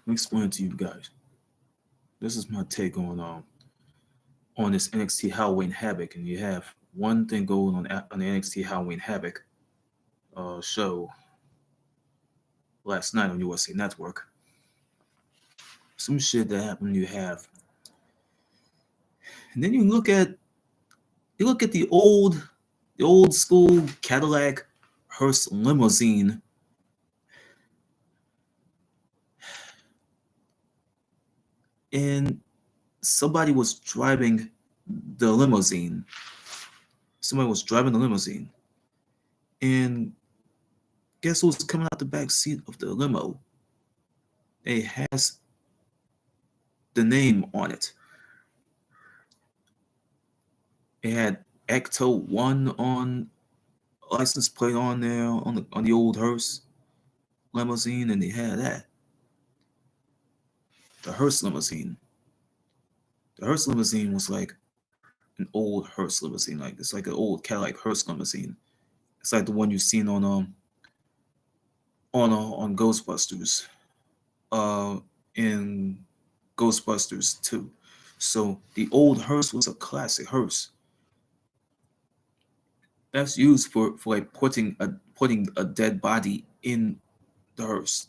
Let me explain it to you guys. This is my take on this NXT Halloween Havoc, and you have one thing going on the NXT Halloween Havoc show last night on USA Network. Some shit that happened. And then you look at the old school Cadillac hearse limousine. And somebody was driving the limousine. Somebody was driving the limousine. And guess who's coming out the back seat of the limo? It has the name on it. It had Ecto 1 on license plate on there on the old hearse limousine, and they had that. The hearse limousine. The hearse limousine was like an old hearse limousine. Like it's like an old Cadillac hearse limousine. It's like the one you've seen on Ghostbusters, uh, in Ghostbusters 2. So the old hearse was a classic hearse. That's used for like putting a dead body in the hearse.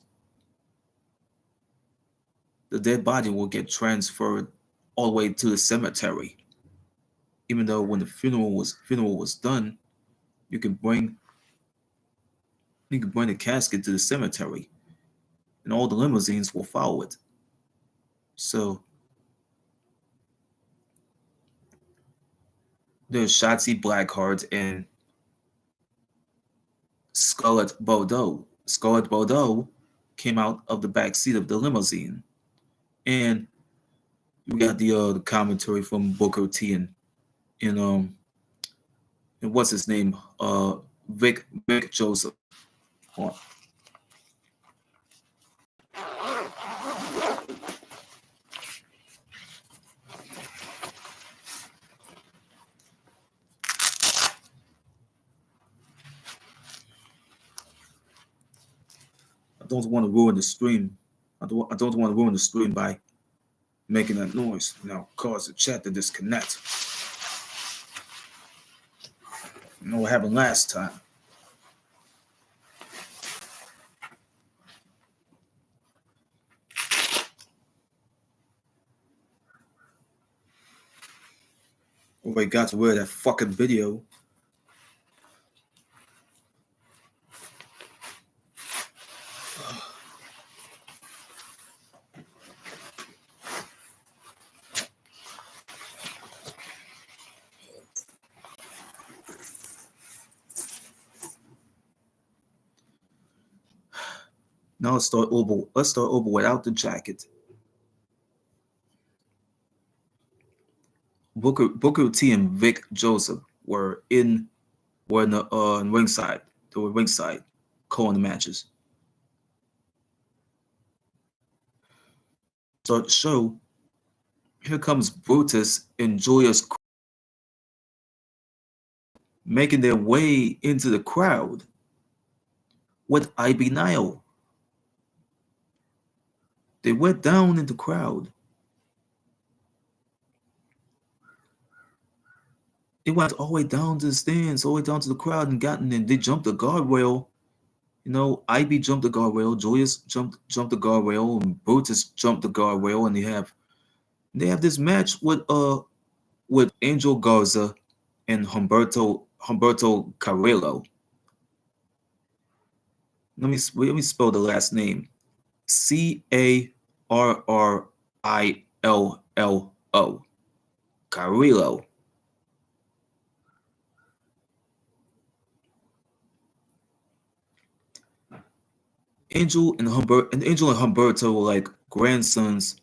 The dead body will get transferred all the way to the cemetery. Even though when the funeral was done, you can bring the casket to the cemetery, and all the limousines will follow it. So there's Shotzi Blackheart and Scarlett Bordeaux. Scarlett Bordeaux came out of the back seat of the limousine, and we got the commentary from Booker T and and what's his name, Vic Joseph. Hold on. I don't want to ruin the stream. I don't want to ruin the stream by making that noise. Now cause the chat to disconnect. You know what happened last time. Everybody got to wear that fucking video. Now let's start over. Let's start over without the jacket. Booker T and Vic Joseph were in ringside. They were ringside, calling the matches. Start the show. Here comes Brutus and Julius making their way into the crowd with IB Nile. They went down in the crowd. They went all the way down to the stands, all the way down to the crowd, and they jumped the guardrail. You know, IB jumped the guardrail, Julius jumped the guardrail, and Brutus jumped the guardrail, and they have this match with Angel Garza and Humberto Carrillo. Let me spell the last name. Carrillo. Carrillo. Angel and Humberto were like grandsons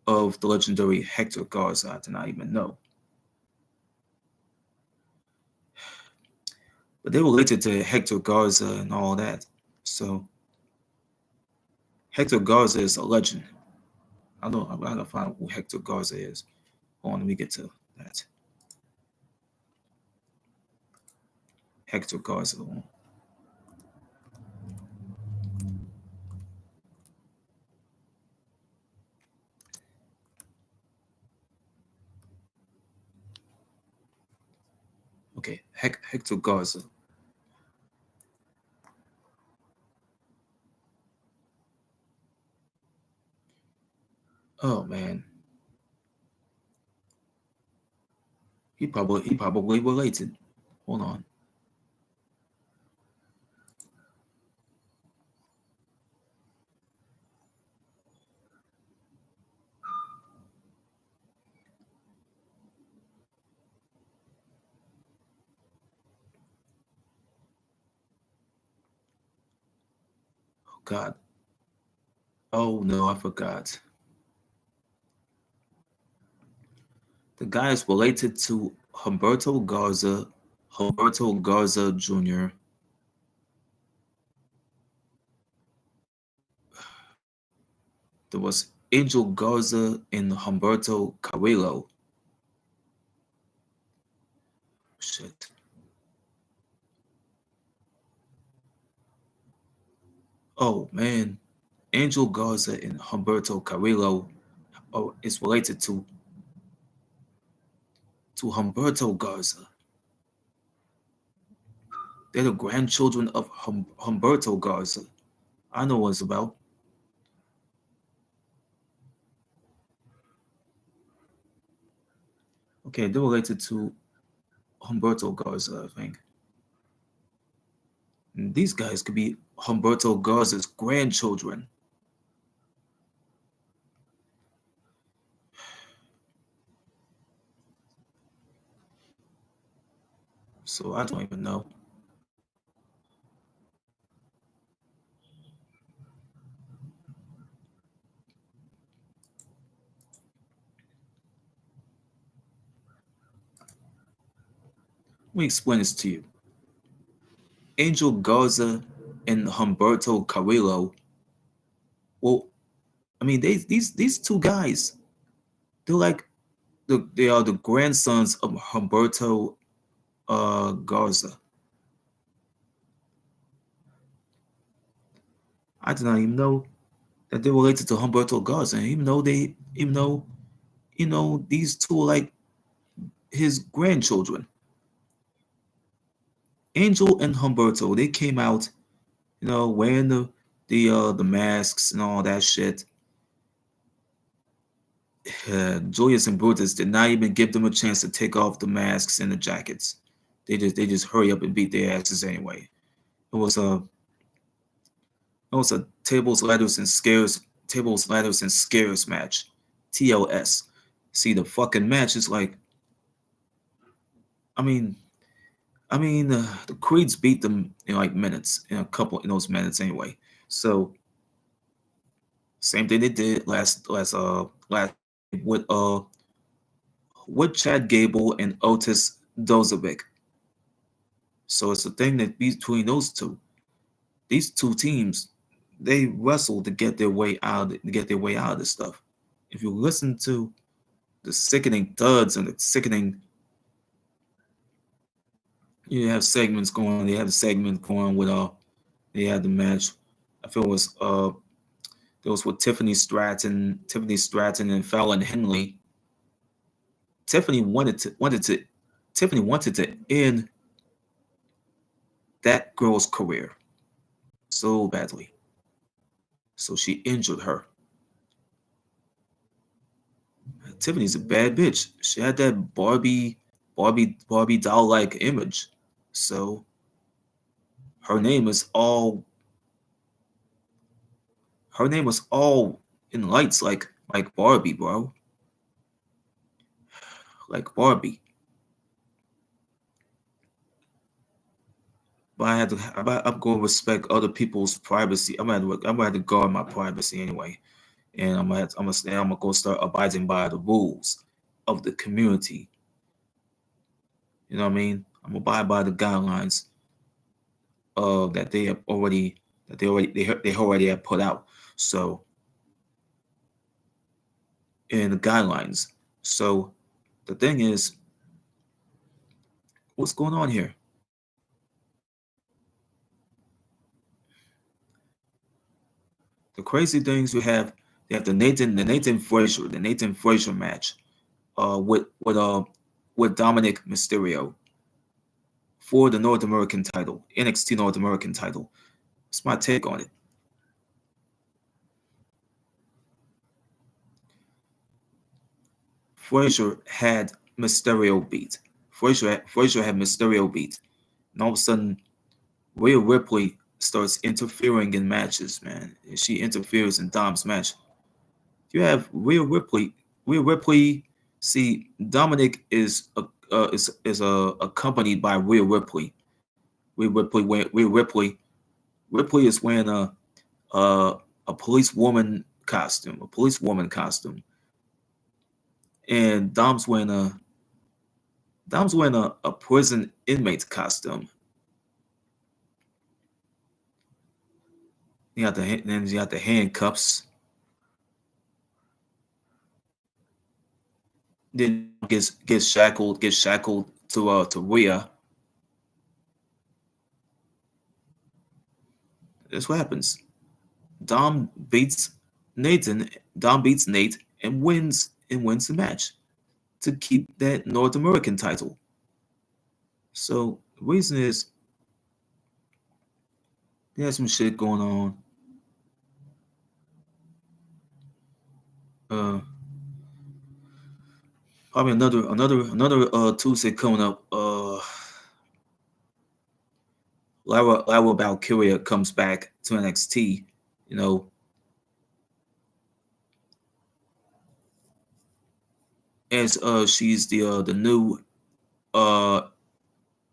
of the legendary Hector Garza. I did not even know. But they were related to Hector Garza and all that. So Hector Garza is a legend. I gotta find out who Hector Garza is. Hold on, let me get to that. Hector Garza. Okay, Hector Garza. Oh man, he probably related. Hold on. Oh God. Oh no, I forgot. The guy is related to Humberto Garza Jr. There was Angel Garza and Humberto Carrillo. Shit. Oh man, Angel Garza and Humberto Carrillo is related to Humberto Garza. They're the grandchildren of Humberto Garza. I know what it's about. Okay, they're related to Humberto Garza, I think. And these guys could be Humberto Garza's grandchildren. So I don't even know. Let me explain this to you. Angel Garza and Humberto Carrillo. Well, I mean, these two guys, they're like they are the grandsons of Humberto Garza. I did not even know that they were related to Humberto Garza, and even though these two are like his grandchildren. Angel and Humberto, they came out, wearing the masks and all that shit. Julius and Brutus did not even give them a chance to take off the masks and the jackets. They just hurry up and beat their asses anyway. It was a it was a tables, ladders, and scares match. TLS. See, the fucking match is like, I mean, the Creeds beat them in like minutes, in a couple in those minutes anyway. So same thing they did last with Chad Gable and Otis Dozovic. So it's a thing that between those two. These two teams, they wrestle to get their way out of this stuff. If you listen to the sickening thuds and the sickening, you have segments going. They have a segment going with they had the match. I feel it was with Tiffany Stratton and Fallon Henley. Tiffany Tiffany wanted to end that girl's career so badly. So she injured her. Tiffany's a bad bitch. She had that Barbie doll like image. So her name is all her name was all in lights like Barbie, bro. Like Barbie. But I'm going to respect other people's privacy. I'm gonna have to guard my privacy anyway, and I'm gonna go start abiding by the rules of the community. You know what I mean? I'm gonna abide by the guidelines that they have already they already have put out. So in the guidelines. So the thing is, what's going on here? The crazy things you have the Nathan Frazier match, with Dominic Mysterio. for the North American title, NXT North American title. That's my take on it. Frazier had Mysterio beat. Frazier had Mysterio beat. And all of a sudden, Rhea Ripley starts interfering in matches, man. She interferes in Dom's match. You have Rhea Ripley. Rhea Ripley. See, Dominic is accompanied by Rhea Ripley. Ripley is wearing a policewoman costume, and Dom's wearing a prison inmate costume. You got the handcuffs. Then gets shackled to Rhea. That's what happens. Dom beats Nathan. Dom beats Nate and wins the match to keep that North American title. So the reason is there's some shit going on. Uh, Probably another Tuesday coming up. Lyra Valkyria comes back to NXT. You know, as she's the new uh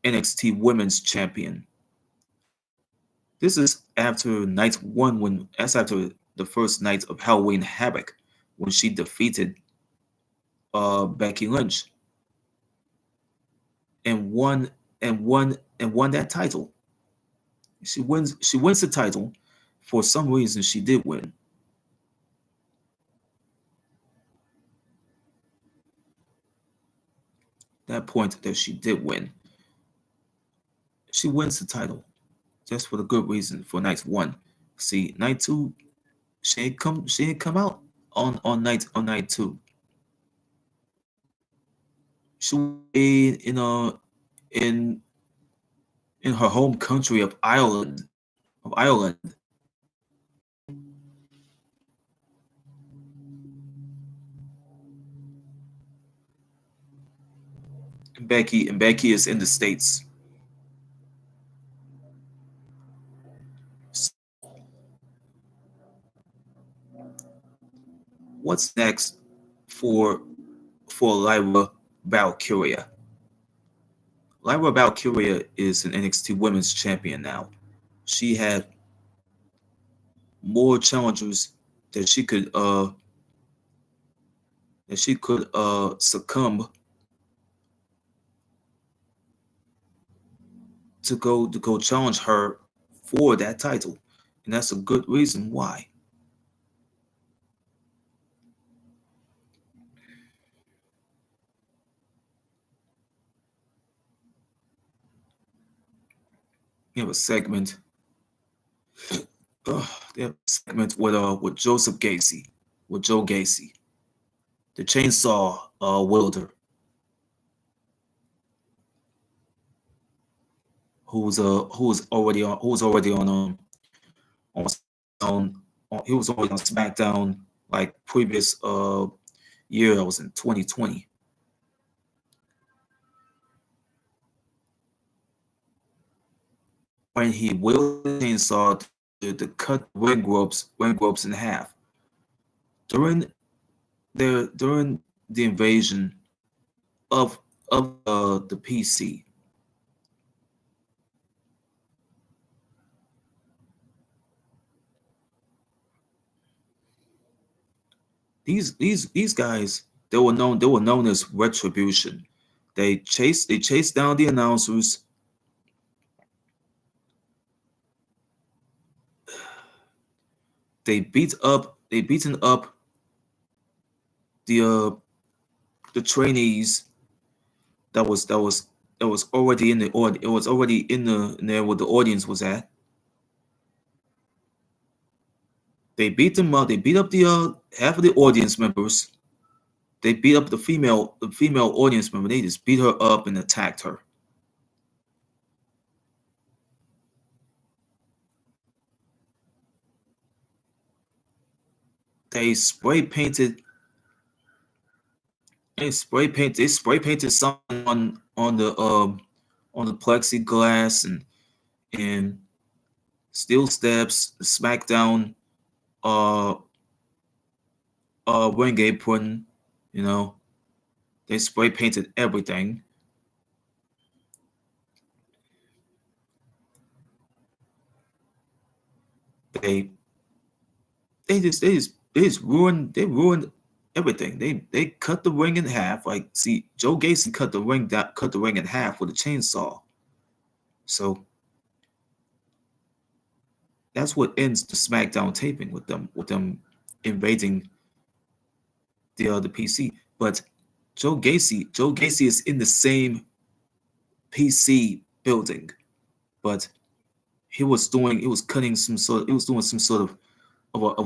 NXT Women's Champion. This is after night one when that's after the first night of Halloween Havoc when she defeated Becky Lynch and won that title. She wins the title. For some reason she did win. That point that she did win. She wins the title just for the good reason for night one. See, night two, she ain't come out on night two. She in in her home country of Ireland. Becky is in the States. What's next for Lyra Valkyria? Lyra Valkyria is an NXT Women's Champion now. She had more challengers that she could succumb to go challenge her for that title, and that's a good reason why. We have a segment. They have a segment with Joseph Gacy, with Joe Gacy, the chainsaw wielder, who's already on he was already on SmackDown like previous year. That was in 2020. When he wielded the chainsaw to cut ring ropes in half during the invasion of the PC. These guys they were known as Retribution. They chased down the announcers. They beaten up the trainees that was already in the it was already in there where the audience was at. They beat them up. They beat up the half of the audience members. They beat up the female audience member. They just beat her up and attacked her. they spray painted they spray painted something on the plexiglass and steel steps, SmackDown uh ring apron, you know, they spray painted everything. They they just ruined everything. They cut the ring in half. Like, see, Joe Gacy cut the ring in half with a chainsaw. So that's what ends the SmackDown taping with them invading the PC. But Joe Gacy is in the same PC building, but he was cutting some sort of, he was doing some sort of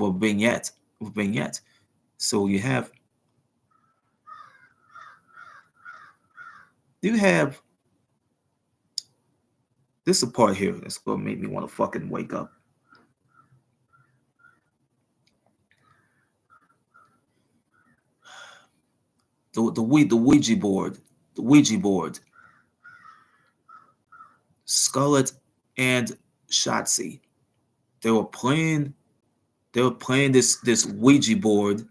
a vignette. So you have this a part here that's gonna make me want to fucking wake up. The Ouija board, Scarlett and Shotzi. They were playing this Ouija board,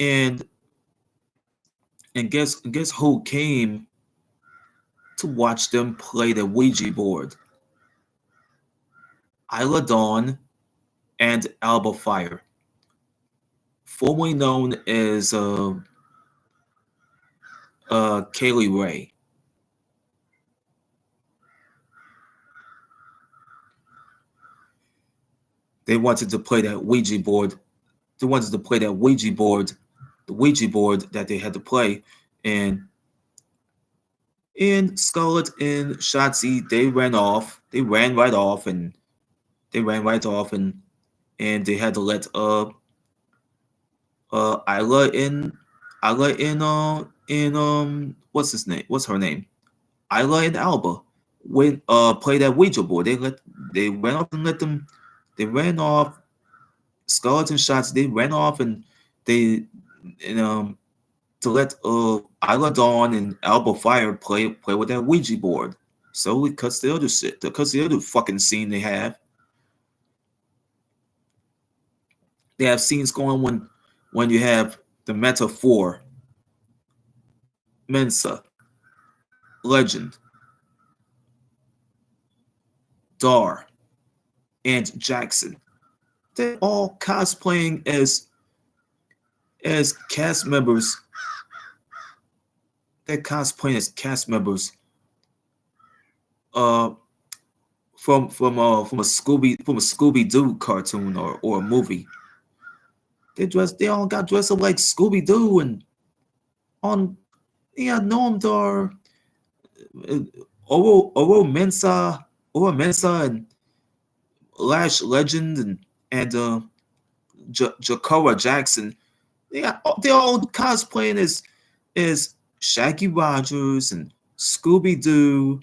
and guess who came to watch them play the Ouija board? Isla Dawn and Alba Fire, formerly known as Kaylee Ray. They wanted to play that Ouija board. They wanted to play that Ouija board, the Ouija board that they had to play, and Scarlett and Shotzi, they ran off. They ran right off, and they ran right off, and they had to let Isla in what's his name? What's her name? Isla and Alba went play that Ouija board. They ran off and let them. They ran off. Scarlett and Shotzi, they ran off and they and to let Isla Dawn and Alba Fire play with that Ouija board. So it cuts the other shit. It cuts the other fucking scene they have. They have scenes going when you have the Metaphor, Mensa, Legend, Dar, and Jackson. They're all cosplaying as cast members. They're cosplaying as cast members uh from a Scooby Doo cartoon or a movie. They all got dressed up like Scooby Doo and on Noam Dar, Oro Mensa and Lash Legend and Jakara Jackson. They're all cosplaying as Shaggy Rogers and Scooby Doo.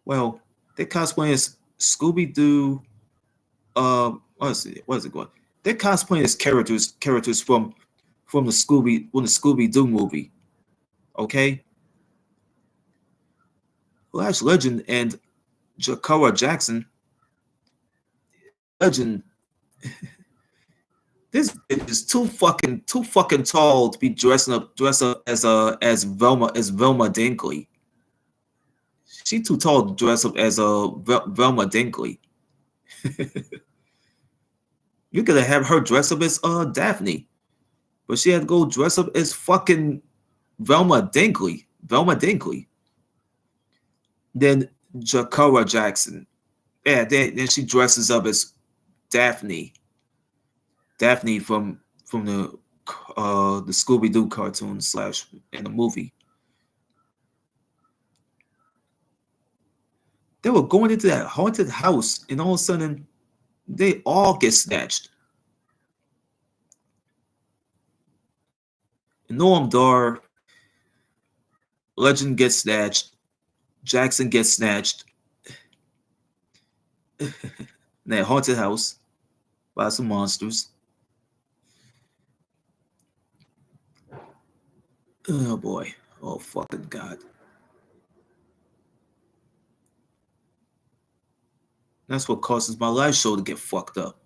Well, they're cosplaying as Scooby Doo. What is it going? They're cosplaying as characters from the Scooby Doo movie. Okay, Lash Legend and Jakara Jackson. Legend. This bitch is too fucking tall to be dressed up as Velma Dinkley. She too tall to dress up as Velma Dinkley. You could have her dress up as Daphne, but she had to go dress up as fucking Velma Dinkley. Then Jakara Jackson. Yeah, then she dresses up as Daphne. Daphne from the Scooby Doo cartoon / in the movie. They were going into that haunted house, and all of a sudden, they all get snatched. Noam Dar, Legend gets snatched. Jackson gets snatched. in that haunted house by some monsters. Oh boy. Oh fucking god. That's what causes my live show to get fucked up.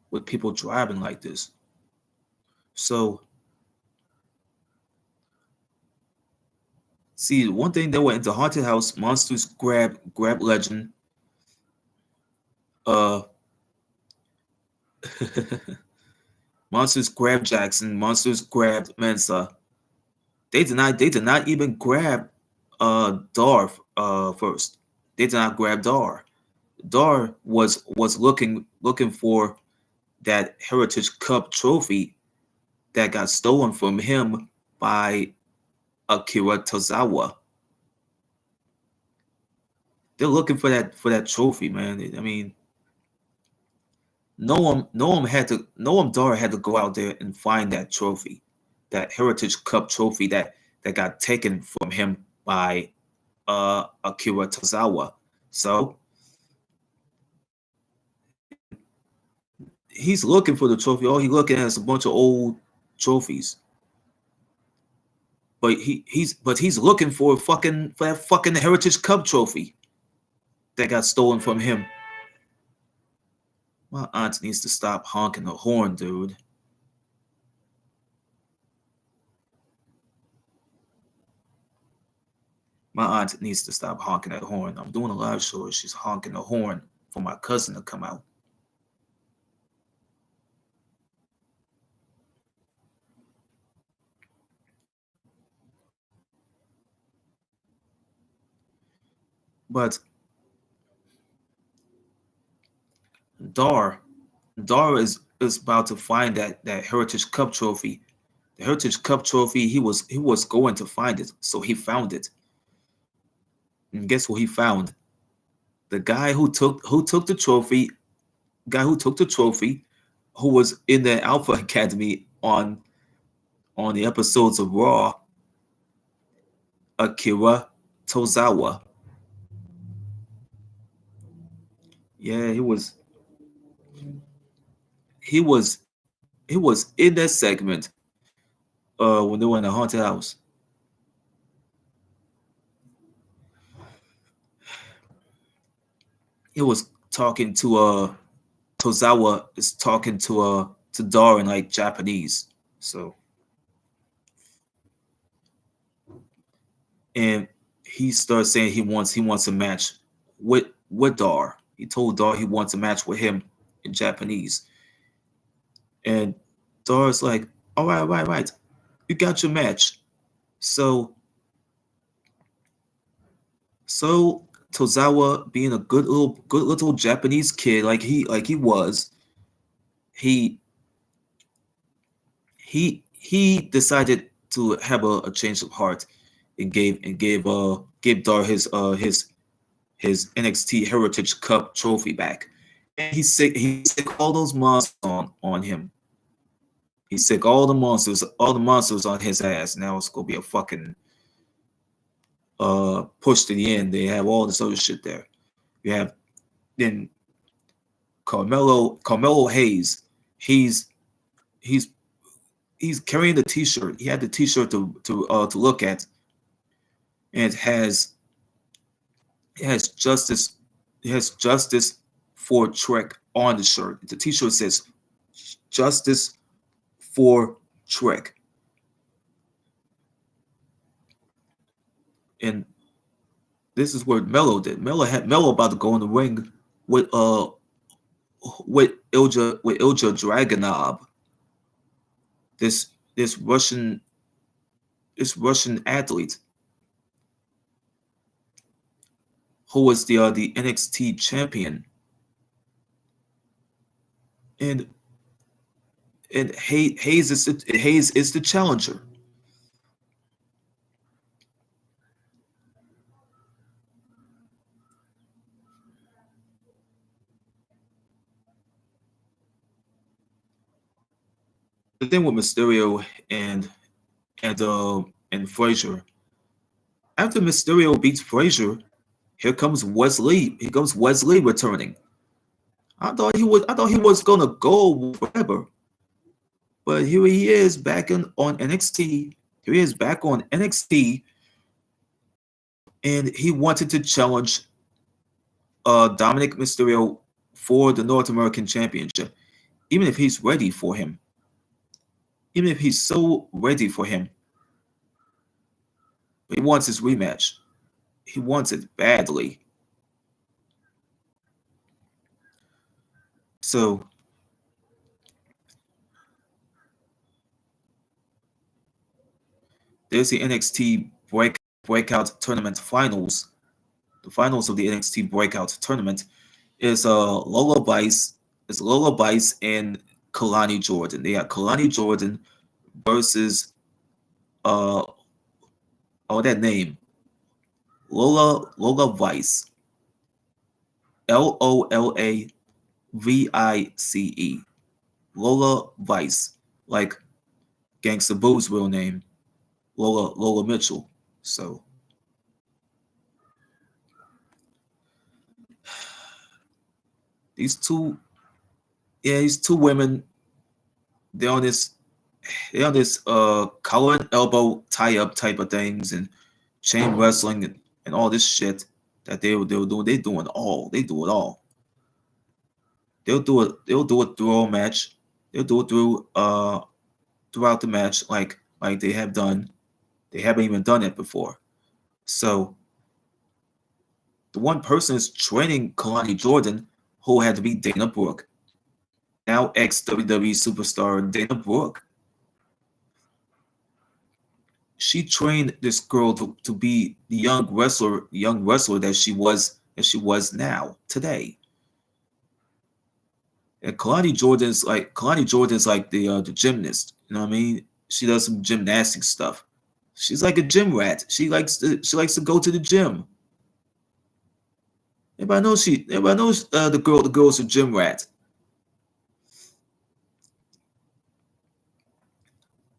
With people driving like this. So see, one thing they went into haunted house, monsters grab legend. Uh monsters grabbed Jackson, monsters grabbed Mensa. They did not even grab Dar first. They did not grab Dar. Dar was looking for that Heritage Cup trophy that got stolen from him by Akira Tozawa. They're looking for that trophy, man. I mean, Noam Dar had to go out there and find that trophy, that Heritage Cup trophy that got taken from him by Akira Tozawa. So he's looking for the trophy. All he's looking at is a bunch of old trophies. But he's looking for that fucking Heritage Cup trophy that got stolen from him. My aunt needs to stop honking the horn, dude. My aunt needs to stop honking that horn. I'm doing a live show. She's honking the horn for my cousin to come out. But Dar, Dar is about to find that Heritage Cup trophy. The Heritage Cup trophy, he was going to find it, so he found it. And guess what he found? The guy who took the trophy, who was in the Alpha Academy on the episodes of Raw, Akira Tozawa. Yeah, he was he was in that segment when they were in the haunted house. He was talking to Tozawa is talking to Dar in like Japanese. So and he starts saying he wants a match with Dar. He told Dar he wants a match with him in Japanese. And Dar's like, all right, right, right. You got your match. So so Tozawa, being a good little Japanese kid like he was, he he decided to have a change of heart and gave Dar his NXT Heritage Cup trophy back. And he sick all those monsters on him. He sick all the monsters on his ass. Now it's gonna be a fucking push to the end. They have all this other shit there. You have then Carmelo Hayes. He's he's he's carrying the T-shirt. He had the T-shirt to look at, and it has justice. It has justice for Trek on the shirt. The T-shirt says justice for Trek, and this is what Mello did. Mello about to go in the ring with Ilja Dragunov, this this Russian this Russian athlete who was the NXT champion, and Hayes is the challenger. The thing with Mysterio and and Frazier. After Mysterio beats Frazier, here comes Wesley. Here comes Wesley returning. I thought he was gonna go forever, but here he is back on NXT. Here he is back on NXT, and he wanted to challenge Dominic Mysterio for the North American Championship, even if he's ready for him. Even if he's so ready for him, he wants his rematch. He wants it badly. So there's the NXT breakout tournament finals. The finals of the NXT breakout tournament is Lola Vice and Kalani Jordan. They have Kalani Jordan versus that name, Lola Vice, LOLAVICE, Lola Vice, like Gangsta Boo's real name, Lola Mitchell. So these two, yeah, these two women, they're on this collar and elbow tie up type of things and chain wrestling and all this shit that they were doing. They do it all. They'll do it through a match. They'll do it throughout the match like they have done. They haven't even done it before. So the one person is training Kalani Jordan, who had to be Dana Brooke. Now ex WWE superstar Dana Brooke. She trained this girl to be the young wrestler that she was now today. And Kalani Jordan's like the gymnast. You know what I mean? She does some gymnastic stuff. She's like a gym rat. She likes to go to the gym. Everybody knows the girl's a gym rat.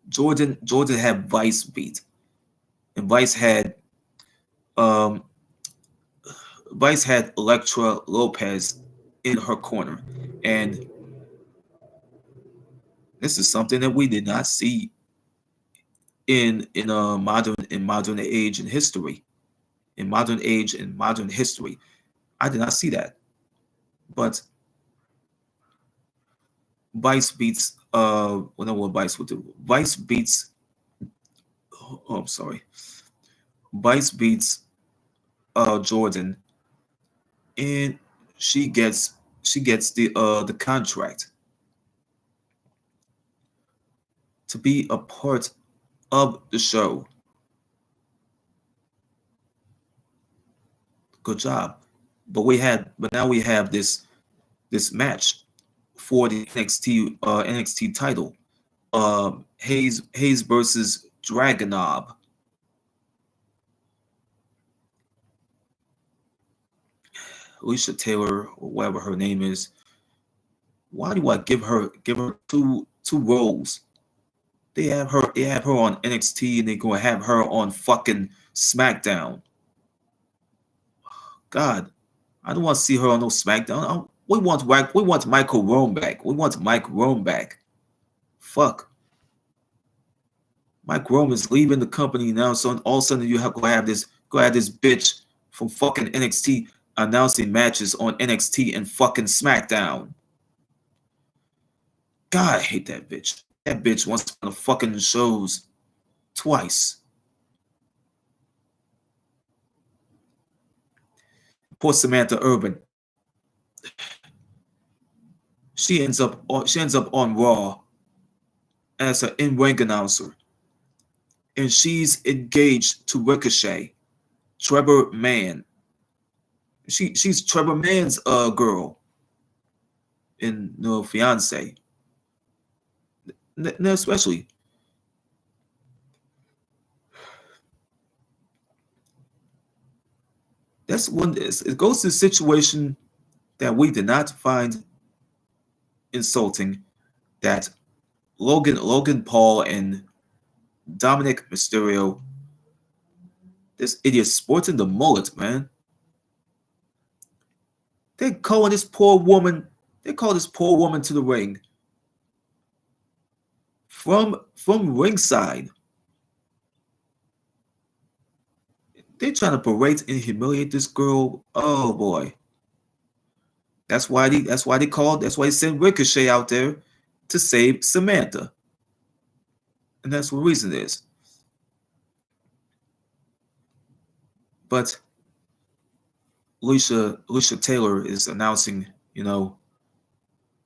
Jordan had Vice beat, and um Vice had Elektra Lopez in her corner, and this is something that we did not see in modern age and history. In modern age and modern history, I did not see that. But Vice beats well, no, what Vice would do. Vice beats. Oh, I'm sorry. Vice beats Jordan, and she gets the contract to be a part of the show. Good job. But now we have this match for the NXT title. Hayes versus Dragunov. Alicia Taylor, or whatever her name is. Why do I give her two roles? They have her on NXT and they're gonna have her on fucking SmackDown. God, I don't want to see her on no SmackDown. We want Michael Rome back. We want Mike Rome back. Fuck. Mike Rome is leaving the company now, so all of a sudden you have this bitch from fucking NXT announcing matches on NXT and fucking SmackDown. God, I hate that bitch. That bitch wants to on the fucking shows twice. Poor Samantha Urban. She ends up on Raw as an in-ring announcer, and she's engaged to Ricochet, Trevor Mann. She's Trevor Mann's girl in No Fiance. No, especially. That's one. It goes to a situation that we did not find insulting. That Logan Paul and Dominic Mysterio. This idiot sporting the mullet, man. They calling this poor woman. They call this poor woman to the ring from ringside. They trying to berate and humiliate this girl. Oh boy. That's why they sent Ricochet out there to save Samantha. And that's what the reason is. But Alicia Taylor is announcing,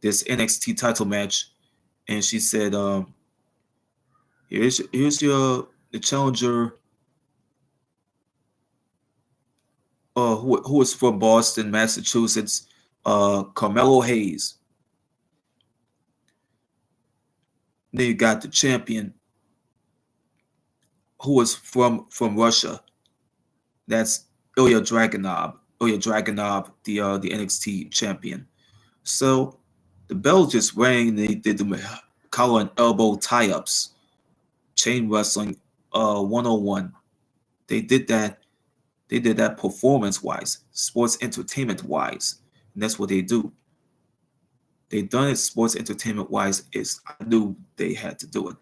this NXT title match, and she said, here's your the challenger, who is from Boston, Massachusetts, Carmelo Hayes. Then you got the champion, who is from Russia. That's Ilya Dragunov. Ilya Dragunov, the NXT champion. So the bell just rang. They did the collar and elbow tie-ups, chain wrestling, 101. They did that. They did that performance-wise, sports entertainment-wise, and that's what they do. They done it sports entertainment-wise. I knew they had to do it.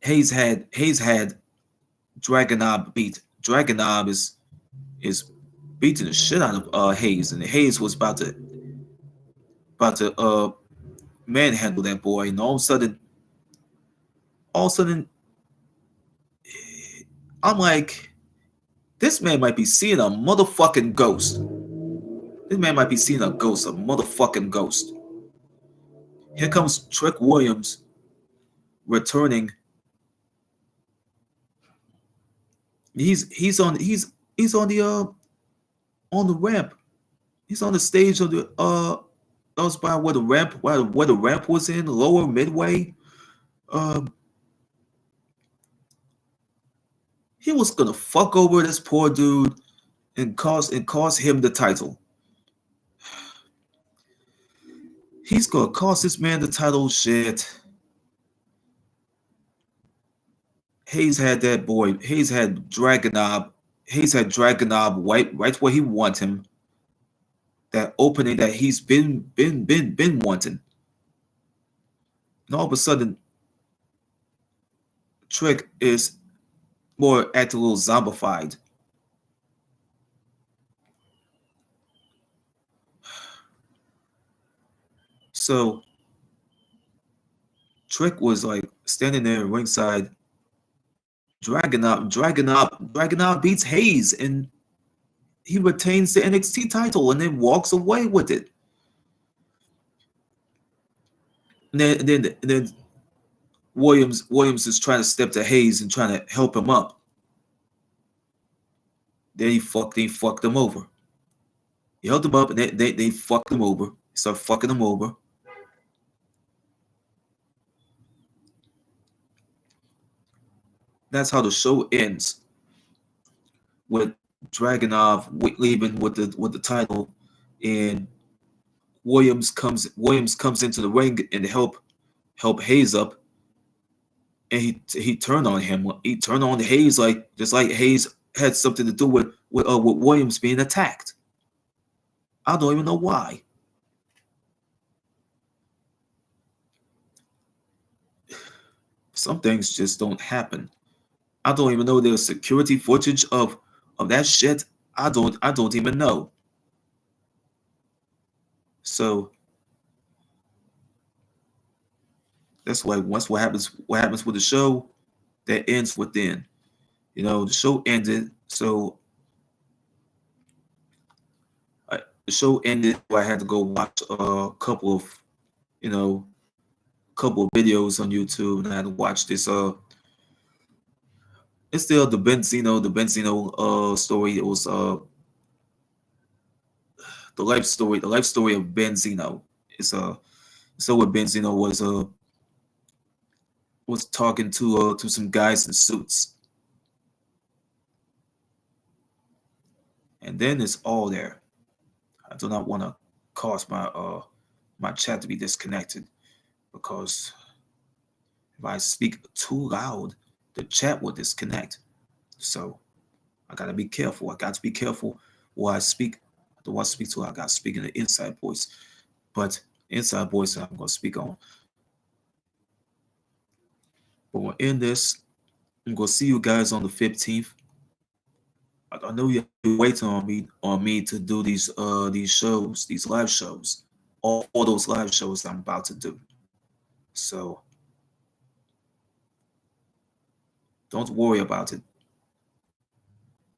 Hayes had Dragunov beat. Dragunov is beating the shit out of Hayes, and Hayes was about to manhandle that boy, and all of a sudden, I'm like, this man might be seeing a motherfucking ghost. This man might be seeing a ghost, a motherfucking ghost. Here comes Trick Williams returning. He's on the ramp. He's on the stage of the that was by where the ramp was in, lower midway. He was gonna fuck over this poor dude and cost him the title. He's gonna cost this man the title. Shit. Hayes had that boy. Hayes had Dragunov right where he wants him. That opening that he's been wanting. And all of a sudden, Trick is more acting a little zombified. So Trick was like standing there ringside. Dragunov beats Hayes, and he retains the NXT title and then walks away with it. And then Williams is trying to step to Hayes and trying to help him up. Then he fucked him over. He held him up, and they fucked him over. Start fucking him over. That's how the show ends, with Dragunov leaving with the title, and Williams comes into the ring and help Hayes up, and he turned on him. He turned on Hayes just like Hayes had something to do with Williams being attacked. I don't even know why. Some things just don't happen. I don't even know there's security footage of that shit. I don't even know. So that's why what happens with the show, that ends within. The show ended. So the show ended. I had to go watch a couple of videos on YouTube, and I had to watch this. It's still the Benzino story. It was the life story of Benzino. It's so what Benzino was talking to some guys in suits, and then it's all there. I do not want to cause my chat to be disconnected, because If I speak too loud, the chat will disconnect. So I gotta be careful. I got to be careful while I speak. I don't want to speak too loud. I gotta speak in the inside voice. But inside voice I'm gonna speak on. But we'll end this. I'm gonna see you guys on the 15th. I know you're waiting on me to do these shows, these live shows, all those live shows I'm about to do. So don't worry about it.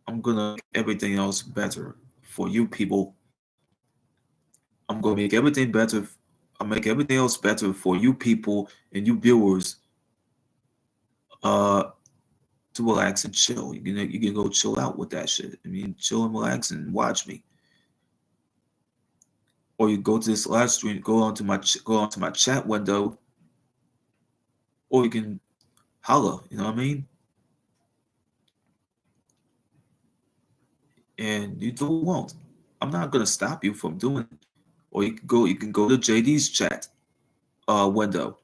I'm gonna make everything else better for you people. I'm gonna make everything better. I'll make everything else better for you people and you viewers. Uh, to relax and chill. You can go chill out with that shit. I mean, chill and relax and watch me. Or you go to this live stream, go onto my chat window, or you can holla. You know what I mean? And you do what you want. I'm not gonna stop you from doing it. Or you can go to JD's chat window.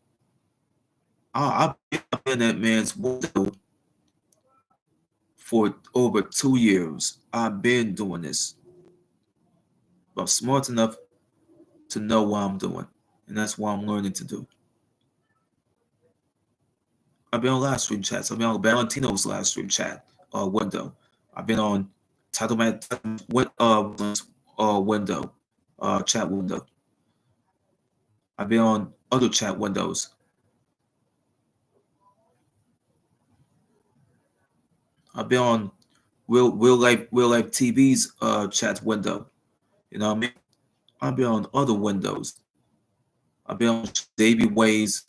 I've been in that man's window for over 2 years. I've been doing this. But I'm smart enough to know what I'm doing. And that's what I'm learning to do. I've been on live stream chats. I've been on Valentino's live stream chat window. I've been on Titlemat window chat window. I've been on other chat windows. I've been on real life TV's chat window. You know what I mean? I've been on other windows. I've been on Davey Way's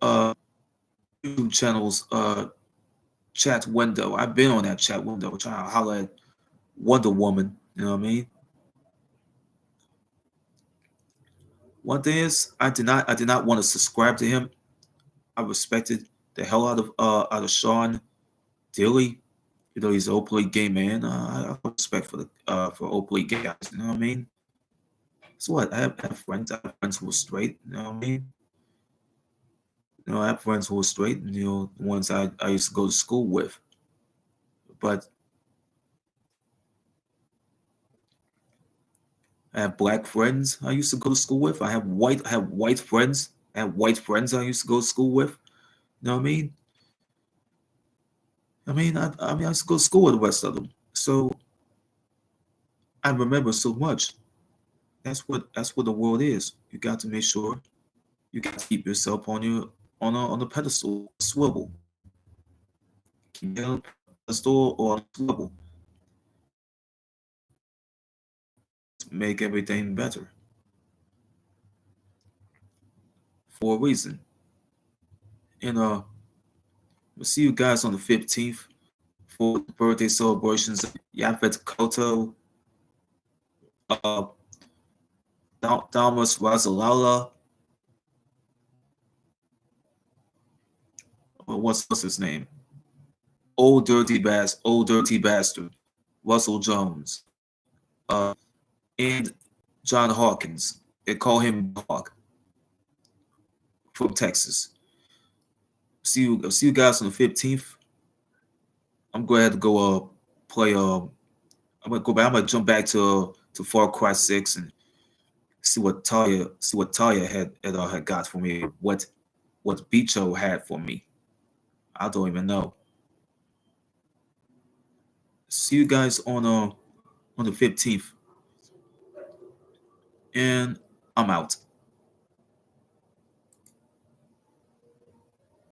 uh, YouTube channel's chat window. I've been on that chat window trying to holler at Wonder Woman. You know what I mean? One thing is, I did not want to subscribe to him. I respected the hell out of Sean Dilly. You know, he's an openly gay man. I have respect for openly gay guys. You know what I mean? So what? I have friends. I have friends who are straight. You know what I mean? I have friends who are straight. And, the ones I used to go to school with. But I have black friends I used to go to school with. I have white friends. I have white friends I used to go to school with. You know what I mean? I used to go to school with the rest of them. So I remember so much. That's what the world is. You got to make sure you got to keep yourself on a pedestal, swivel. Keep it on a pedestal or on a swivel. Make everything better for a reason. And we'll see you guys on the 15th for the birthday celebrations of Yaphet Koto, uh, Damas Razalala, what's his name? Old dirty bastard, Russell Jones, and John Hawkins. They call him Hawk from Texas. See you guys on the 15th. I'm going to have to go play. I'm gonna go back. I'm gonna jump back to Far Cry 6 and see what Talia had got for me. What Bicho had for me. I don't even know. See you guys on the 15th, and I'm out.